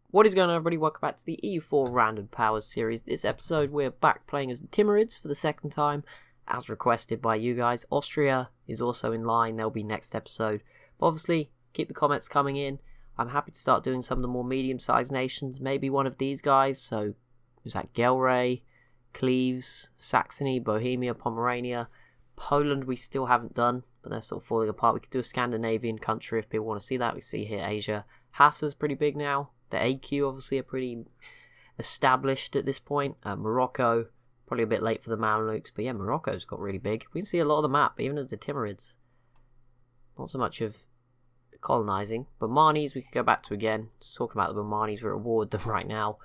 What is going on, everybody? Welcome back to the EU4 Random Powers series. This episode we're back playing as the Timurids for the second time, as requested by you guys. Austria is also in line, they'll be next episode. But obviously, keep the comments coming in. I'm happy to start doing some of the more medium-sized nations, maybe one of these guys. So, who's that? Gelre, Cleves, Saxony, Bohemia, Pomerania. Poland we still haven't done, but they're sort of falling apart. We could do a Scandinavian country if people want to see that. We see here Asia. Hassa's pretty big now. The AQ obviously are pretty established at this point. Morocco, probably a bit late for the Mamluks, but yeah, Morocco's got really big. We can see a lot of the map, even as the Timurids. Not so much of colonising. Bamanis we could go back to again. Just talking about the Bamanis, we're at war with them right now.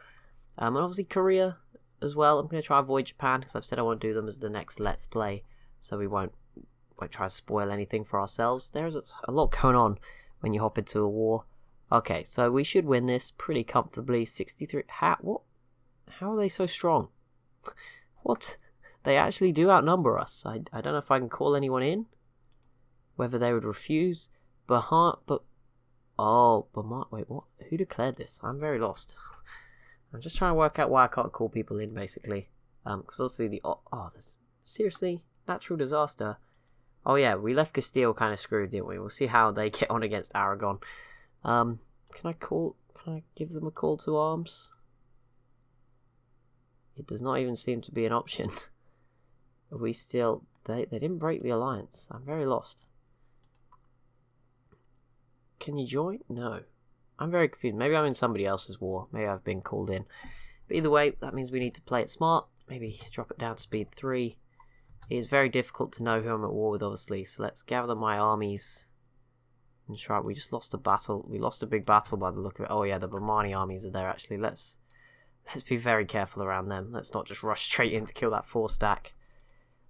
And obviously Korea as well. I'm going to try to avoid Japan, because I've said I want to do them as the next Let's Play, so we won't try to spoil anything for ourselves. There's a lot going on when you hop into a war. Okay, so we should win this pretty comfortably. 63. What? How are they so strong? What? They actually do outnumber us. I don't know if I can call anyone in. Whether they would refuse. Wait, what? Who declared this? I'm very lost. I'm just trying to work out why I can't call people in, basically. Because obviously seriously? Natural disaster? Oh yeah, we left Castile kind of screwed, didn't we? We'll see how they get on against Aragon. Can I give them a call to arms? It does not even seem to be an option. Are we still... They didn't break the alliance. I'm very lost. Can you join? No. I'm very confused. Maybe I'm in somebody else's war. Maybe I've been called in. But either way, that means we need to play it smart. Maybe drop it down to speed 3. It is very difficult to know who I'm at war with, obviously. So let's gather my armies. And try. We just lost a battle. We lost a big battle by the look of it. Oh yeah, the Bomani armies are there actually. Let's be very careful around them. Let's not just rush straight in to kill that 4-stack.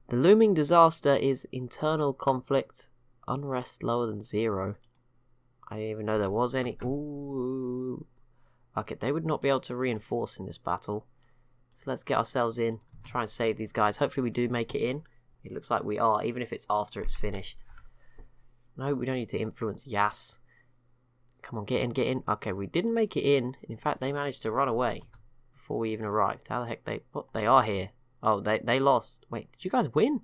The looming disaster is internal conflict. Unrest lower than 0. I didn't even know there was any. Ooh. Okay, they would not be able to reinforce in this battle. So let's get ourselves in. Try and save these guys. Hopefully we do make it in. It looks like we are, even if it's after it's finished. No, we don't need to influence Yas. Come on, get in. Okay, we didn't make it in. In fact, they managed to run away before we even arrived. How the heck they are here. Oh, they lost. Wait, did you guys win?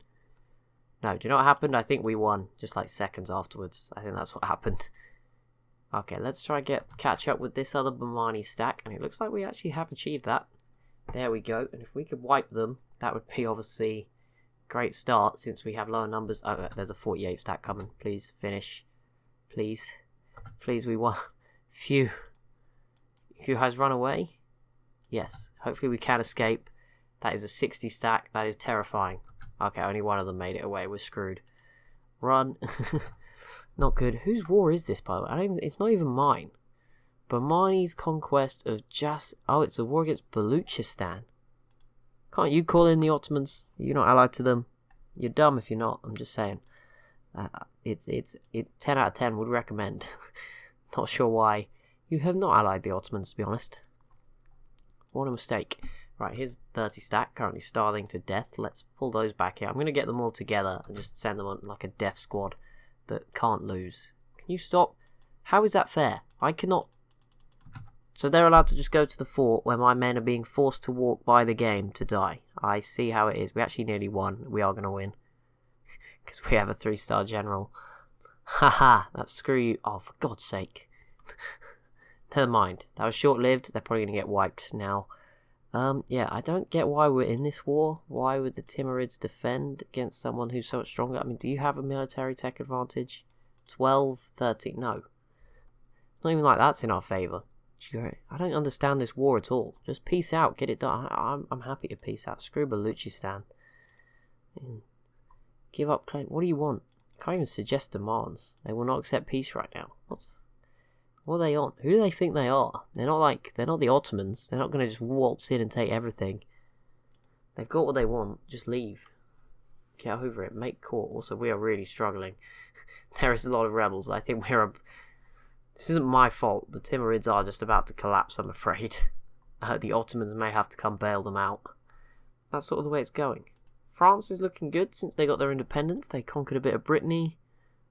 No, do you know what happened? I think we won, just like seconds afterwards. I think that's what happened. Okay, let's try and catch up with this other Bomani stack, and it looks like we actually have achieved that. There we go, and if we could wipe them, that would be obviously great start, since we have lower numbers. Oh, there's a 48 stack coming. Please finish. Please, we won. Phew. You guys run away? Yes. Hopefully we can escape. That is a 60 stack. That is terrifying. Okay, only one of them made it away. We're screwed. Run. Not good. Whose war is this, by the way? It's not even mine. Bomani's conquest of Oh, it's a war against Baluchistan. Can't you call in the Ottomans? You're not allied to them. You're dumb if you're not. I'm just saying. It's 10 out of 10 would recommend. Not sure why. You have not allied the Ottomans, to be honest. What a mistake. Right, here's 30 stack, currently starving to death. Let's pull those back here. I'm going to get them all together and just send them on like a death squad that can't lose. Can you stop? How is that fair? I cannot... So they're allowed to just go to the fort where my men are being forced to walk by the game to die. I see how it is. We actually nearly won. We are going to win. Because we have a 3-star general. Haha, that's screw you. Oh, for God's sake. Never mind. That was short-lived. They're probably going to get wiped now. Yeah, I don't get why we're in this war. Why would the Timurids defend against someone who's so much stronger? I mean, do you have a military tech advantage? 12, 13. No. It's not even like that's in our favour. I don't understand this war at all. Just peace out, get it done. I'm happy to peace out. Screw Baluchistan. Give up claim. What do you want? Can't even suggest demands. They will not accept peace right now. What are they on? Who do they think they are? They're not the Ottomans. They're not going to just waltz in and take everything. They've got what they want. Just leave. Get over it. Make court. Also, we are really struggling. There is a lot of rebels. I think This isn't my fault. The Timurids are just about to collapse, I'm afraid. The Ottomans may have to come bail them out. That's sort of the way it's going. France is looking good since they got their independence. They conquered a bit of Brittany.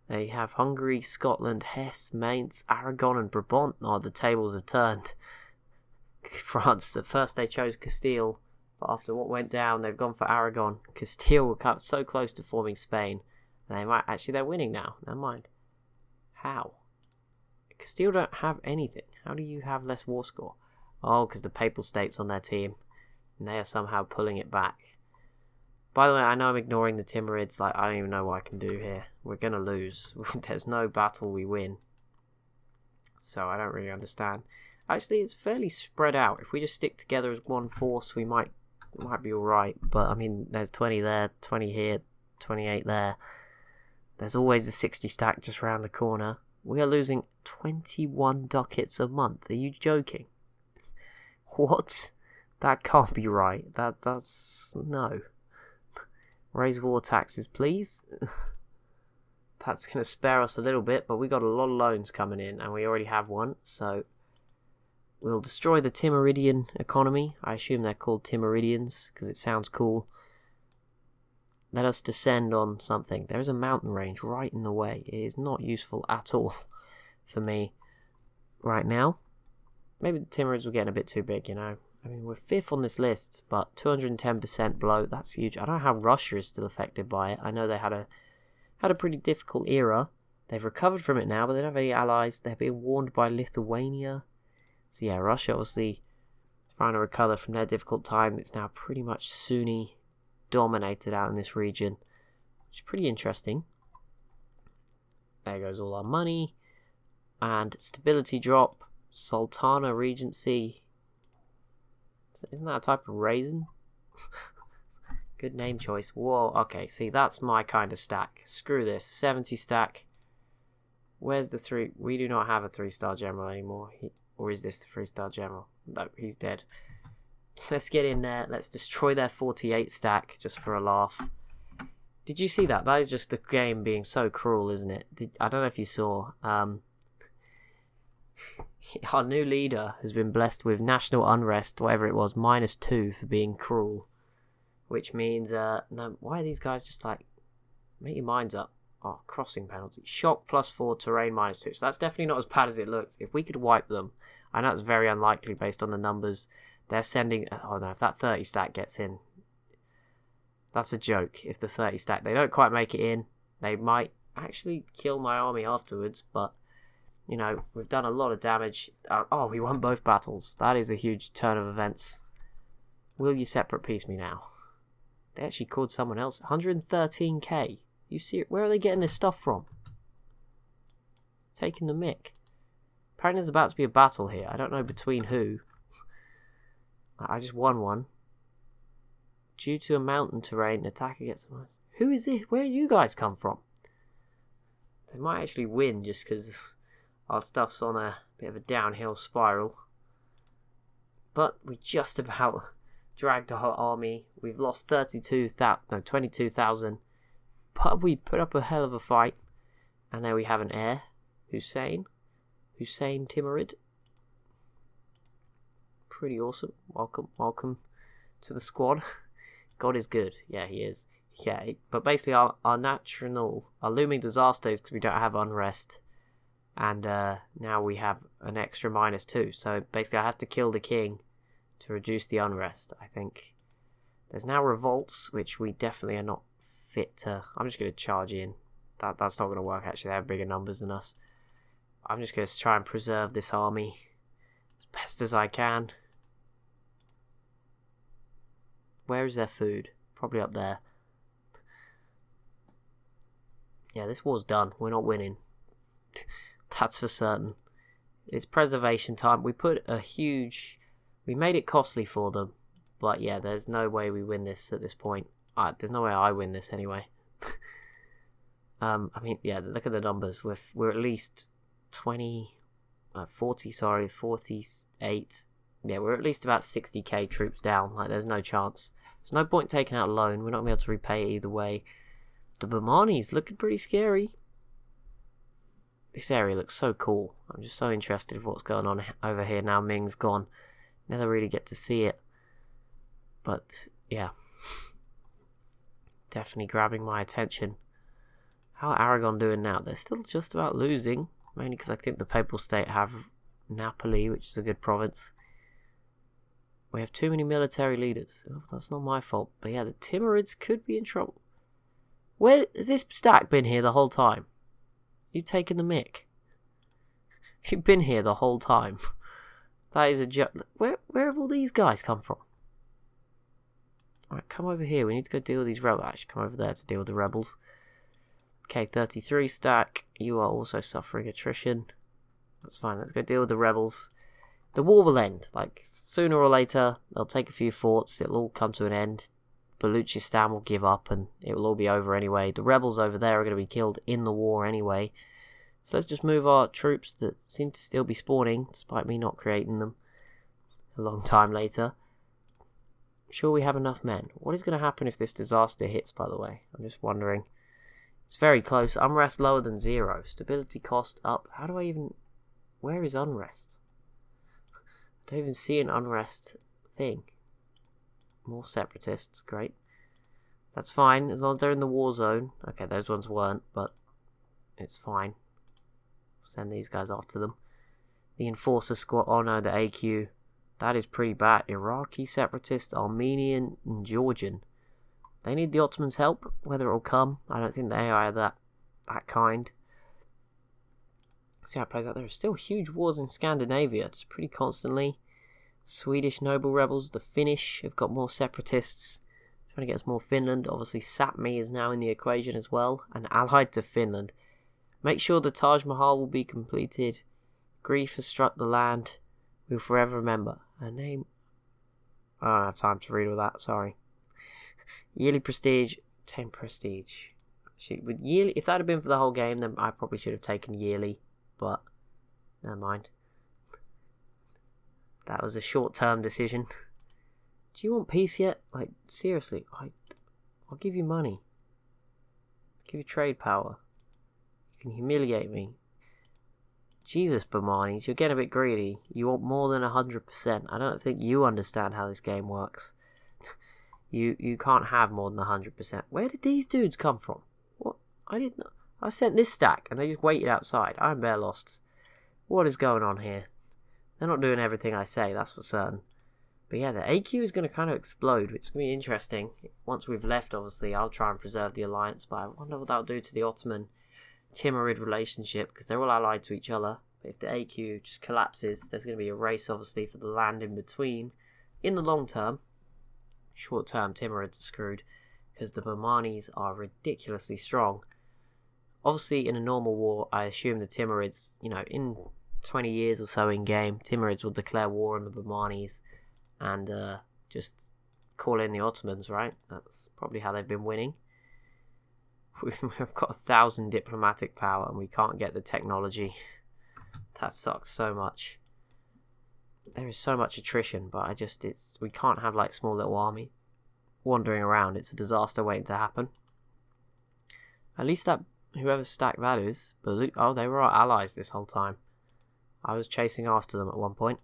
They have Hungary, Scotland, Hesse, Mainz, Aragon and Brabant. Oh, the tables have turned. France. At first they chose Castile, but after what went down, they've gone for Aragon. Castile were cut so close to forming Spain. They might actually, they're winning now. Never mind. How? Castile don't have anything. How do you have less war score? Oh, because the Papal State's on their team, and they are somehow pulling it back. By the way, I know I'm ignoring the Timurids. Like, I don't even know what I can do here. We're gonna lose. There's no battle we win. So I don't really understand. Actually, it's fairly spread out. If we just stick together as one force, we might be alright. But, I mean, there's 20 there, 20 here, 28 there. There's always a 60 stack just round the corner. We are losing 21 ducats a month. Are you joking? What? That can't be right. That's... no. Raise war taxes, please. That's going to spare us a little bit, but we got a lot of loans coming in, and we already have one, so... we'll destroy the Timuridian economy. I assume they're called Timuridians, because it sounds cool. Let us descend on something. There is a mountain range right in the way. It is not useful at all for me right now. Maybe the Timurids were getting a bit too big, you know. I mean, we're 5th on this list, but 210% below. That's huge. I don't know how Russia is still affected by it. I know they had a pretty difficult era. They've recovered from it now, but they don't have any allies. They're being warned by Lithuania. So yeah, Russia obviously trying to recover from their difficult time. It's now pretty much Sunni dominated out in this region, which is pretty interesting. There goes all our money. And stability drop. Sultana Regency. Isn't that a type of raisin? Good name choice. Whoa, okay, see, that's my kind of stack. Screw this. 70 stack. Where's the 3? We do not have a 3-star general anymore. Or is this the 3-star general? No, he's dead. Let's get in there. Let's destroy their 48 stack just for a laugh. Did you see that? That is just the game being so cruel, isn't it? I don't know if you saw. Our new leader has been blessed with national unrest, whatever it was, -2 for being cruel. Which means, no, why are these guys just like, make your minds up. Oh, crossing penalty. Shock +4, terrain -2. So that's definitely not as bad as it looks. If we could wipe them, I know it's very unlikely based on the numbers. They're sending, oh no, if that 30 stack gets in, that's a joke. If the 30 stack, they don't quite make it in, they might actually kill my army afterwards, but, you know, we've done a lot of damage. Oh, we won both battles. That is a huge turn of events. Will you separate peace me now? They actually called someone else. 113k. You see, where are they getting this stuff from? Taking the mick. Apparently there's about to be a battle here. I don't know between who. I just won one. Due to a mountain terrain, attack against them. Who is this? Where do you guys come from? They might actually win just because our stuff's on a bit of a downhill spiral. But we just about dragged our whole army. We've lost 22,000. But we put up a hell of a fight. And there we have an heir. Hussein Timurid. Pretty awesome. Welcome to the squad. God is good. Yeah, he is. Yeah, but basically our looming disaster is because we don't have unrest. And now we have an extra -2. So basically I have to kill the king to reduce the unrest, I think. There's now revolts, which we definitely are not fit to. I'm just going to charge in. That's not going to work, actually. They have bigger numbers than us. I'm just going to try and preserve this army as best as I can. Where is their food? Probably up there. Yeah, this war's done. We're not winning. That's for certain. It's preservation time. We made it costly for them. But yeah, there's no way we win this at this point. There's no way I win this anyway. I mean, yeah, look at the numbers. We're at least 48. Yeah, we're at least about 60k troops down. Like, there's no chance. There's no point taking out a loan. We're not going to be able to repay it either way. The Bamani's looking pretty scary. This area looks so cool. I'm just so interested in what's going on over here now Ming's gone. Never really get to see it. But, yeah. Definitely grabbing my attention. How are Aragon doing now? They're still just about losing. Mainly because I think the Papal State have Napoli, which is a good province. We have too many military leaders. Oh, that's not my fault. But yeah, the Timurids could be in trouble. Where has this stack been here the whole time? You taking the mick? You've been here the whole time. That is a joke. Where have all these guys come from? Alright, come over here. We need to go deal with these rebels. Actually, come over there to deal with the rebels. Okay, 33 stack. You are also suffering attrition. That's fine. Let's go deal with the rebels. The war will end. Like, sooner or later, they'll take a few forts. It'll all come to an end. Baluchistan will give up and it will all be over anyway. The rebels over there are going to be killed in the war anyway. So let's just move our troops that seem to still be spawning, despite me not creating them a long time later. I'm sure we have enough men. What is going to happen if this disaster hits, by the way? I'm just wondering. It's very close. Unrest lower than 0. Stability cost up. How do I even... Where is unrest? I don't even see an unrest thing. More separatists. Great. That's fine, as long as they're in the war zone. Okay, those ones weren't, but it's fine. Send these guys after them. The Enforcer Squad. Oh no, the AQ. That is pretty bad. Iraqi separatists, Armenian, and Georgian. They need the Ottomans' help. Whether it'll come, I don't think they are that kind. See how it plays out. There are still huge wars in Scandinavia, just pretty constantly. Swedish noble rebels. The Finnish have got more separatists. Trying to get us more Finland. Obviously, Sapmi is now in the equation as well, and allied to Finland. Make sure the Taj Mahal will be completed. Grief has struck the land. We'll forever remember. Her name... I don't have time to read all that, sorry. Yearly prestige, 10 prestige. With yearly, if that had been for the whole game, then I probably should have taken yearly, but never mind. That was a short-term decision. Do you want peace yet? Like, seriously, I'll give you money. I'll give you trade power. You can humiliate me. Jesus, Bamanis, you're getting a bit greedy. You want more than 100%. I don't think you understand how this game works. You can't have more than 100%. Where did these dudes come from? What? I didn't know. I sent this stack and they just waited outside. I'm bare lost. What is going on here? They're not doing everything I say, that's for certain. But yeah, the AQ is going to kind of explode, which is going to be interesting. Once we've left, obviously, I'll try and preserve the alliance, but I wonder what that'll do to the Ottoman Timurid relationship, because they're all allied to each other. But if the AQ just collapses, there's going to be a race, obviously, for the land in between. In the long term, short term, Timurids are screwed, because the Bamanis are ridiculously strong. Obviously, in a normal war, I assume the Timurids, in 20 years or so in game, Timurids will declare war on the Bamanis and just call in the Ottomans, right? That's probably how they've been winning. We've got 1,000 diplomatic power and we can't get the technology. That sucks so much. There is so much attrition, but we can't have like small little army wandering around. It's a disaster waiting to happen. At least that whoever stacked that is, oh, they were our allies this whole time. I was chasing after them at one point.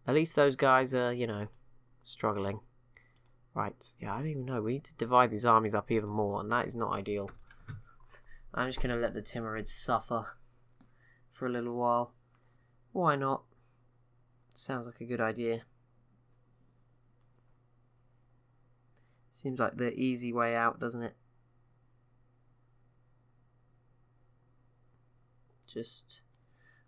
At least those guys are, struggling. Right, yeah, I don't even know. We need to divide these armies up even more, and that is not ideal. I'm just going to let the Timurids suffer for a little while. Why not? Sounds like a good idea. Seems like the easy way out, doesn't it? Just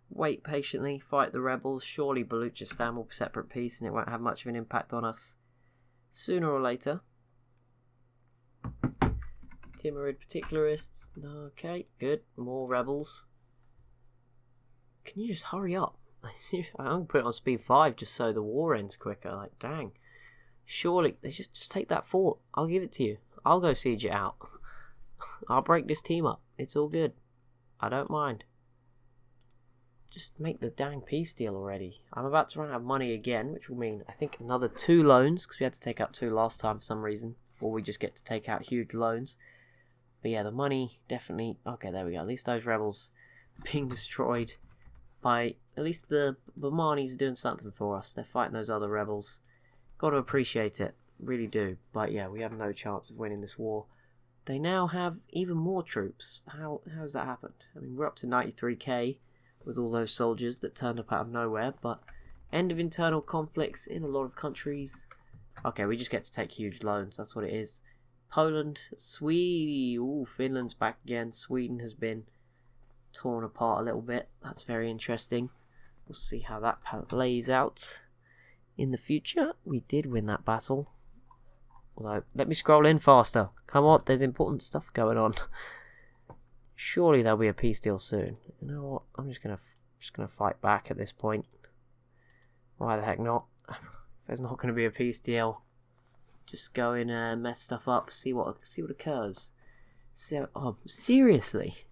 wait patiently, fight the rebels. Surely Baluchistan will be separate peace and it won't have much of an impact on us. Sooner or later. Timurid particularists. Okay, good. More rebels. Can you just hurry up? I'm going to put it on speed 5 just so the war ends quicker. Like, dang. Surely, they just take that fort. I'll give it to you. I'll go siege it out. I'll break this team up. It's all good. I don't mind. Just make the dang peace deal already. I'm about to run out of money again, which will mean, I think, another 2 loans, because we had to take out 2 last time for some reason. Or we just get to take out huge loans. But yeah, the money, definitely... Okay, there we go. At least those rebels being destroyed by... At least the Bamanis are doing something for us. They're fighting those other rebels. Got to appreciate it. Really do. But yeah, we have no chance of winning this war. They now have even more troops. How has that happened? I mean, we're up to 93k with all those soldiers that turned up out of nowhere, but End of internal conflicts in a lot of countries. Okay, we just get to take huge loans. That's what it is. Poland, Sweden. Ooh, Finland's back again. Sweden has been torn apart a little bit. That's very interesting. We'll see how that plays out in the future. We did win that battle. Although, let me scroll in faster. Come on, there's important stuff going on. Surely there'll be a peace deal soon. You know what? I'm just gonna fight back at this point. Why the heck not? If there's not gonna be a peace deal, just go in and mess stuff up. See what occurs. So, oh, seriously.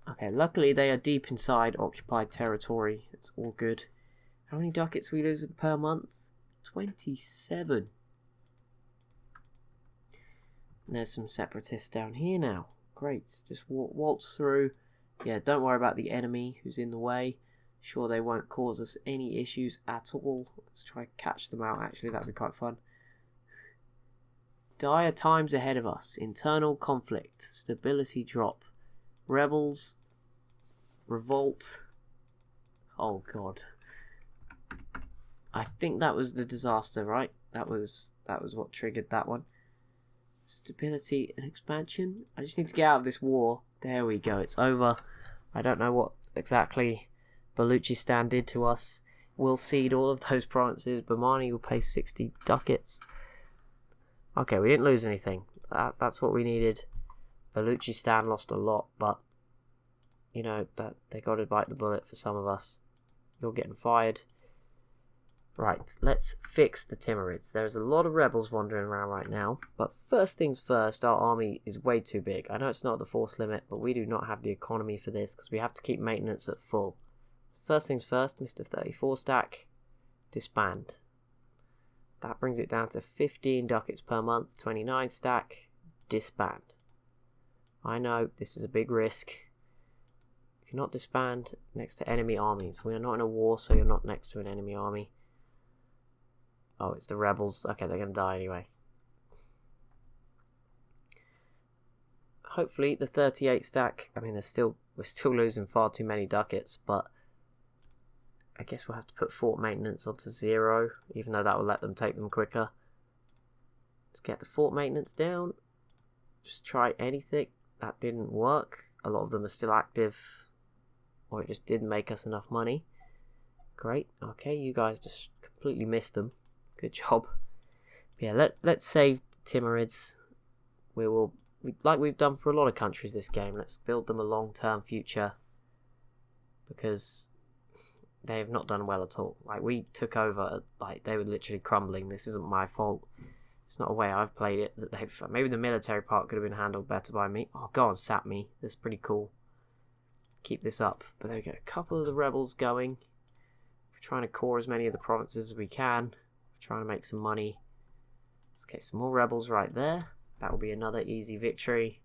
Okay, luckily they are deep inside occupied territory. It's all good. How many ducats are we losing per month? 27. And there's some separatists down here now. Great. Just waltz through. Yeah, don't worry about the enemy who's in the way. Sure, they won't cause us any issues at all. Let's try and catch them out. Actually, that'd be quite fun. Dire times ahead of us. Internal conflict. Stability drop. Rebels. Revolt. Oh, God. I think that was the disaster, right? That was what triggered that one. Stability and expansion. I just need to get out of this war. There we go. It's over. I don't know what exactly Baluchistan did to us. We'll cede all of those provinces. Bamani will pay 60 ducats. Okay, we didn't lose anything. That's what we needed. Baluchistan lost a lot, but you know that they got to bite the bullet for some of us. You're getting fired. Right, let's fix the Timurids. There's a lot of rebels wandering around right now, but first things first, our army is way too big. I know it's not the force limit, but we do not have the economy for this because we have to keep maintenance at full. So first things first, Mr. 34 stack, disband. That brings it down to 15 ducats per month, 29 stack, disband. I know, this is a big risk. You cannot disband next to enemy armies. We are not in a war, so you're not next to an enemy army. Oh, it's the rebels. Okay, they're going to die anyway. Hopefully, the 38 stack... I mean, we're still losing far too many ducats, but I guess we'll have to put fort maintenance onto 0, even though that will let them take them quicker. Let's get the fort maintenance down. Just try anything. That didn't work. A lot of them are still active, or it just didn't make us enough money. Great. Okay, you guys just completely missed them. Good job. Yeah, let's save Timurids. Like we've done for a lot of countries this game, let's build them a long-term future. Because they have not done well at all. Like, we took over, like, they were literally crumbling. This isn't my fault. It's not a way I've played it. Maybe the military part could have been handled better by me. Oh, go on, sap me. That's pretty cool. Keep this up. But there we go. A couple of the rebels going. We're trying to core as many of the provinces as we can. Trying to make some money. Let's get some more rebels right there. That will be another easy victory.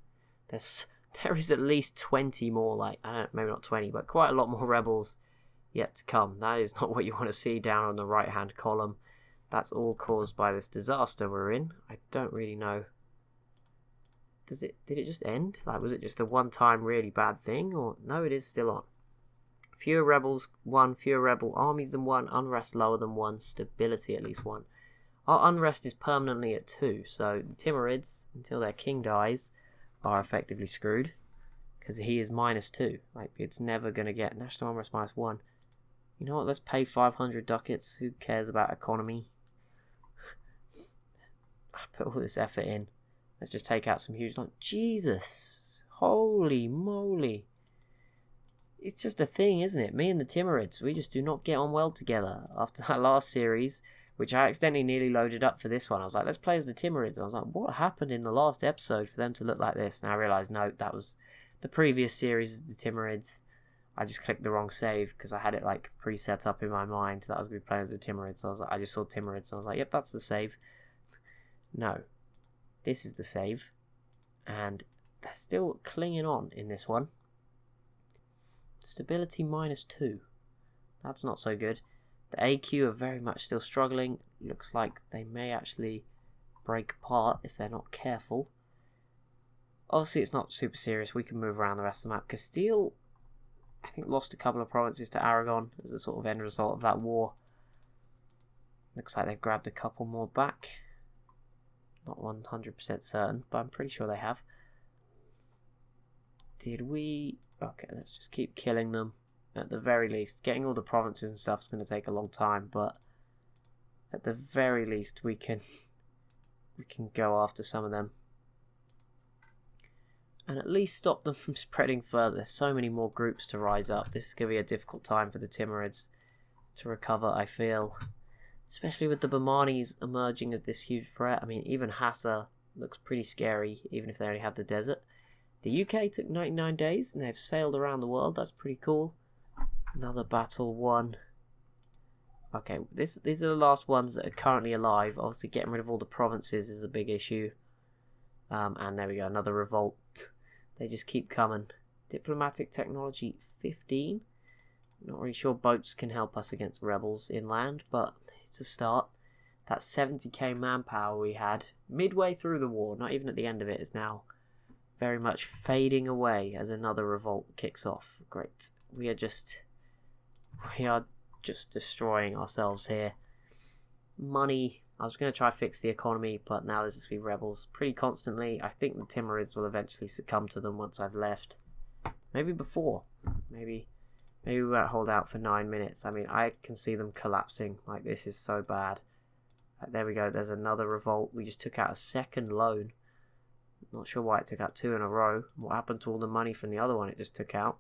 There is at least 20 more, like, I don't know, maybe not 20, but quite a lot more rebels yet to come. That is not what you want to see down on the right hand column. That's all caused by this disaster we're in. I don't really know. Did it just end? Like, was it just a one-time really bad thing? Or no, it is still on. Fewer rebels, 1. Fewer rebel armies than 1. Unrest lower than 1. Stability at least 1. Our unrest is permanently at 2. So the Timurids, until their king dies, are effectively screwed. Because he is -2. Like, it's never going to get national unrest -1. You know what? Let's pay 500 ducats. Who cares about economy? I put all this effort in. Let's just take out some huge... Jesus! Holy moly! It's just a thing, isn't it? Me and the Timurids, we just do not get on well together. After that last series, which I accidentally nearly loaded up for this one, I was like, let's play as the Timurids. I was like, what happened in the last episode for them to look like this? And I realised, no, that was the previous series of the Timurids. I just clicked the wrong save because I had it like pre-set up in my mind that I was going to be playing as the Timurids. So I was like, I just saw Timurids. So I was like, yep, that's the save. No, this is the save. And they're still clinging on in this one. Stability -2. That's not so good. The AQ are very much still struggling. Looks like they may actually break apart if they're not careful. Obviously, it's not super serious. We can move around the rest of the map. Castile, I think, lost a couple of provinces to Aragon as a sort of end result of that war. Looks like they've grabbed a couple more back. Not 100% certain, but I'm pretty sure they have. Did we... Okay, let's just keep killing them. At the very least, getting all the provinces and stuff is going to take a long time, but at the very least we can go after some of them. And at least stop them from spreading further. There's so many more groups to rise up. This is going to be a difficult time for the Timurids to recover, I feel. Especially with the Bamanis emerging as this huge threat. I mean, even Hassa looks pretty scary, even if they only have the desert. The UK took 99 days, and they've sailed around the world. That's pretty cool. Another battle won. Okay, these are the last ones that are currently alive. Obviously, getting rid of all the provinces is a big issue. And there we go, another revolt. They just keep coming. Diplomatic technology 15. Not really sure boats can help us against rebels inland, but it's a start. That 70k manpower we had midway through the war, not even at the end of it, is now very much fading away as another revolt kicks off. Great. We are just destroying ourselves here. Money. I was going to try to fix the economy, but now there's just be rebels pretty constantly. I think the Timurids will eventually succumb to them once I've left. Maybe before. Maybe we won't hold out for 9 minutes. I mean, I can see them collapsing. Like, this is so bad. There we go. There's another revolt. We just took out a second loan. Not sure why it took out 2 in a row. What happened to all the money from the other one it just took out?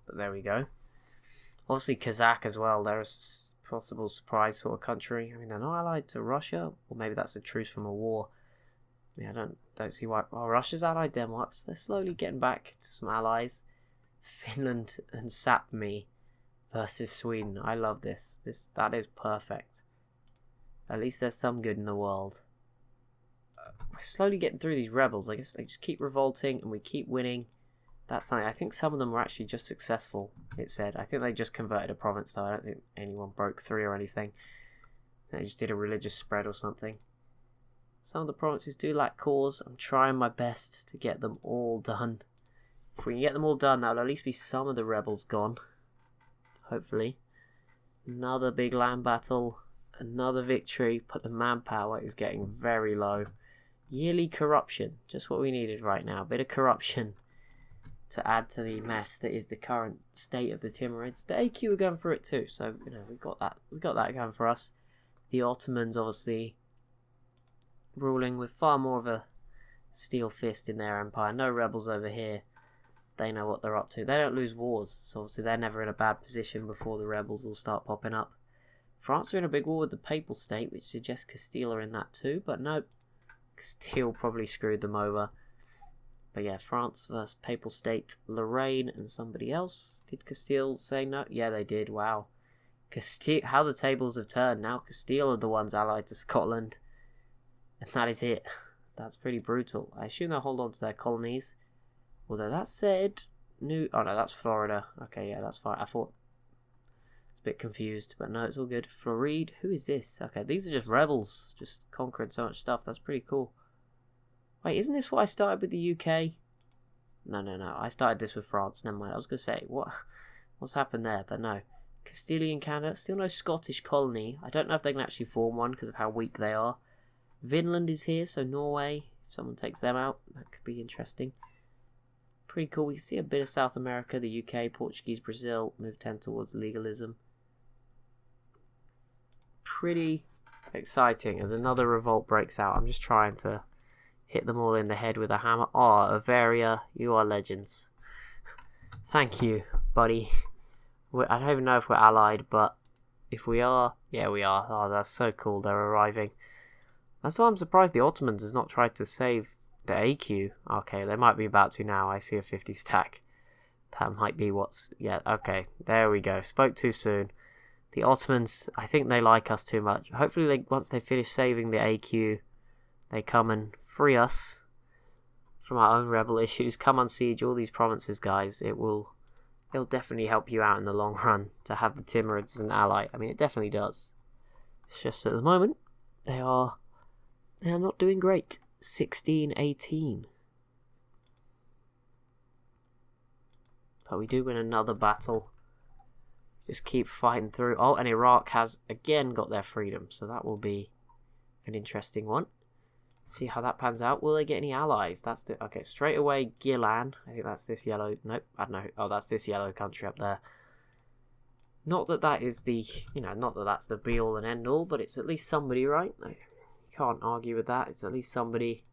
But there we go. Obviously, Kazakh as well. They're a possible surprise sort of country. I mean, they're not allied to Russia. Or maybe that's a truce from a war. I mean, I don't see why. Oh, Russia's allied Denmark. They're slowly getting back to some allies. Finland and Sapmi versus Sweden. I love this. That is perfect. At least there's some good in the world. We're slowly getting through these rebels. I guess they just keep revolting and we keep winning. That's something. I think some of them were actually just successful, it said. I think they just converted a province though. I don't think anyone broke 3 or anything. They just did a religious spread or something. Some of the provinces do lack cores. I'm trying my best to get them all done. If we can get them all done, that'll at least be some of the rebels gone. Hopefully. Another big land battle. Another victory. But the manpower is getting very low. Yearly corruption. Just what we needed right now. A bit of corruption to add to the mess that is the current state of the Timurids. The AQ are going through it too. So, you know, we got that going for us. The Ottomans obviously ruling with far more of a steel fist in their empire. No rebels over here. They know what they're up to. They don't lose wars, so obviously they're never in a bad position before the rebels will start popping up. France are in a big war with the Papal State, which suggests Castile are in that too, but no, Castile probably screwed them over. But yeah, France versus Papal State, Lorraine and somebody else. Did Castile say no? Yeah, they did. Wow. Castile, how the tables have turned. Now Castile are the ones allied to Scotland. And that is it. That's pretty brutal. I assume they'll hold on to their colonies. Although that said, oh no, that's Florida. Okay, yeah, that's fine. I thought I was a bit confused, but no, it's all good. Floride, who is this? Okay, these are just rebels, just conquering so much stuff. That's pretty cool. Wait, isn't this what I started with the UK? No. I started this with France. Never mind. I was gonna say what's happened there, but no. Castilian Canada, still no Scottish colony. I don't know if they can actually form one because of how weak they are. Vinland is here, so Norway. If someone takes them out, that could be interesting. Pretty cool. We can see a bit of South America, the UK, Portuguese, Brazil move 10 towards legalism. Pretty exciting as another revolt breaks out. I'm just trying to hit them all in the head with a hammer. Oh, Bavaria, you are legends. Thank you, buddy. I don't even know if we're allied, but if we are, yeah, we are. Oh, that's so cool. They're arriving. That's why I'm surprised the Ottomans has not tried to save the AQ. Okay, they might be about to now. I see a 50 stack. That might be what's... Yeah, okay. There we go. Spoke too soon. The Ottomans, I think they like us too much. Hopefully, once they finish saving the AQ, they come and free us from our own rebel issues. Come on, siege all these provinces, guys. It'll definitely help you out in the long run to have the Timurids as an ally. I mean, it definitely does. It's just at the moment, they are not doing great. 16-18. but we do win another battle. Just keep fighting through. Oh, and Iraq has again got their freedom, so that will be an interesting one. See how that pans out. Will they get any allies? That's the okay. Straight away, Gilan. I think that's this yellow. Nope, I don't know. Oh, that's this yellow country up there. Not that that is the, not that that's the be all and end all, but it's at least somebody, right? You can't argue with that. It's at least somebody.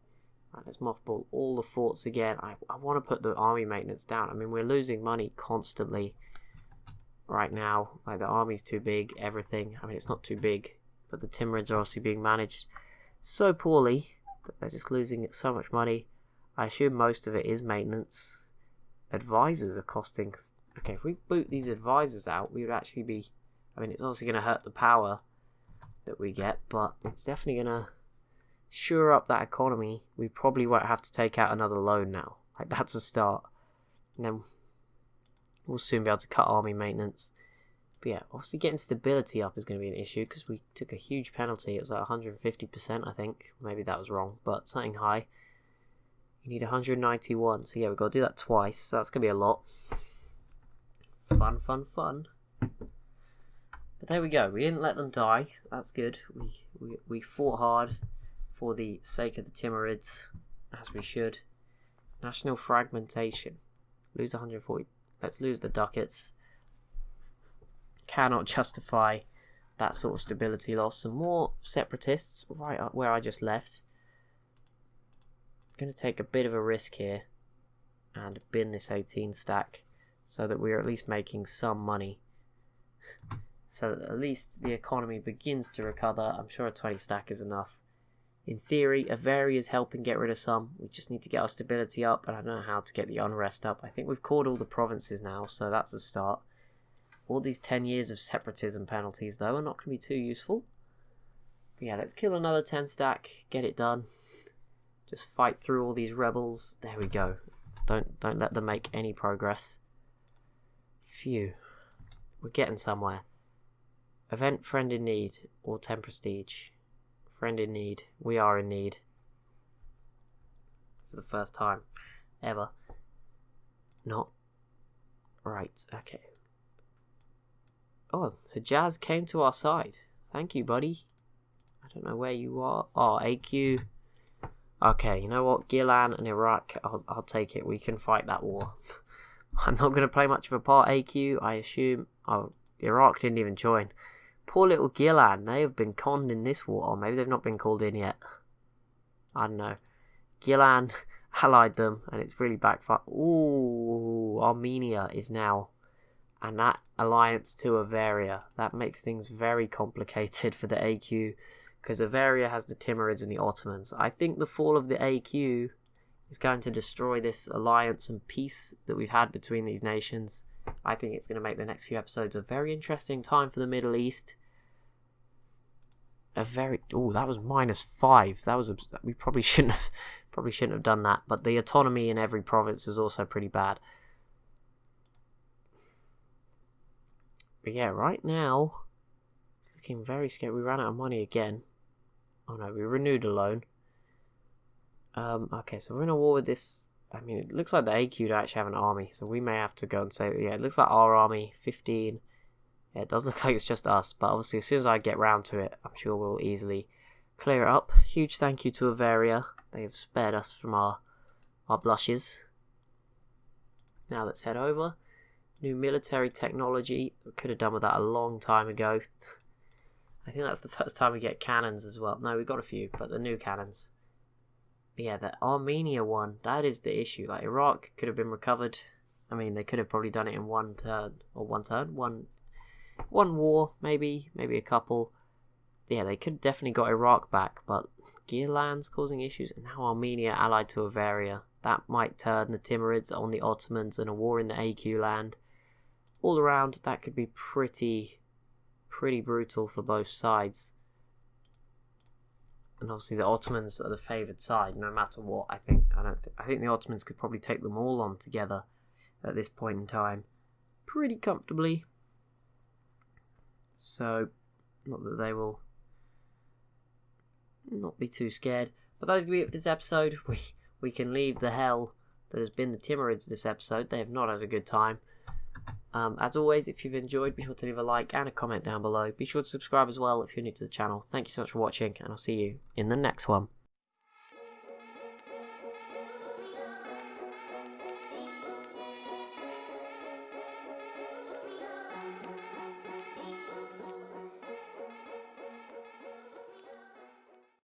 Right, let's mothball all the forts again. I want to put the army maintenance down. I mean, we're losing money constantly right now. Like, the army's too big, everything. I mean, it's not too big, but the Timurids are obviously being managed so poorly that they're just losing so much money. I assume most of it is maintenance. Advisors are costing... Okay, if we boot these advisors out, we would actually be... I mean, it's obviously going to hurt the power that we get, but it's definitely going to shore up that economy. We probably won't have to take out another loan now. Like, that's a start. And then we'll soon be able to cut army maintenance. But yeah, obviously getting stability up is going to be an issue, because we took a huge penalty. It was like 150%, I think. Maybe that was wrong, but something high. You need 191, so yeah, we've got to do that twice, so that's going to be a lot. Fun, fun, fun. But there we go. We didn't let them die. That's good. We fought hard for the sake of the Timurids, as we should. National fragmentation. Lose 140. Let's lose the ducats. Cannot justify that sort of stability loss. Some more separatists right up where I just left. Going to take a bit of a risk here and bin this 18 stack, so that we're at least making some money. So that at least the economy begins to recover. I'm sure a 20 stack is enough. In theory, a vary is helping get rid of some. We just need to get our stability up, and I don't know how to get the unrest up. I think we've caught all the provinces now, so that's a start. All these 10 years of separatism penalties, though, are not going to be too useful. But yeah, let's kill another 10 stack, get it done. Just fight through all these rebels. There we go. Don't let them make any progress. Phew. We're getting somewhere. Event friend in need or 10 prestige. Friend in need. We are in need. For the first time ever. Not. Right, okay. Oh, Hijaz came to our side. Thank you, buddy. I don't know where you are. Oh, AQ. Okay, you know what? Gilan and Iraq, I'll take it. We can fight that war. I'm not going to play much of a part, AQ, I assume. Oh, Iraq didn't even join. Poor little Gilan, they have been conned in this war. Or maybe they've not been called in yet. I don't know. Gilan allied them, and it's really backfired. Ooh, Armenia is now. And that alliance to Avaria, that makes things very complicated for the AQ, because Avaria has the Timurids and the Ottomans. I think the fall of the AQ is going to destroy this alliance and peace that we've had between these nations. I think it's going to make the next few episodes a very interesting time for the Middle East. That was -5. That was we probably shouldn't have done that. But the autonomy in every province was also pretty bad. But yeah, right now it's looking very scary. We ran out of money again. Oh no, we renewed a loan. Okay, so we're in a war with this. I mean, it looks like the AQ don't actually have an army, so we may have to go and say, yeah, it looks like our army, 15. Yeah, it does look like it's just us, but obviously as soon as I get round to it, I'm sure we'll easily clear it up. Huge thank you to Avaria. They have spared us from our blushes. Now let's head over. New military technology. We could have done with that a long time ago. I think that's the first time we get cannons as well. No, we got a few, but the new cannons. But yeah, the Armenia one, that is the issue. Like, Iraq could have been recovered. I mean, they could have probably done it in one war, maybe a couple. Yeah, they could have definitely got Iraq back, but Gilan's causing issues, and now Armenia allied to Avaria. That might turn the Timurids on the Ottomans and a war in the AQ land. All around, that could be pretty brutal for both sides. And obviously the Ottomans are the favoured side, no matter what. I think the Ottomans could probably take them all on together at this point in time, pretty comfortably. So, not that they will not be too scared. But that is going to be it for this episode. We can leave the hell that has been the Timurids this episode. They have not had a good time. As always, if you've enjoyed, be sure to leave a like and a comment down below. Be sure to subscribe as well if you're new to the channel. Thank you so much for watching, and I'll see you in the next one.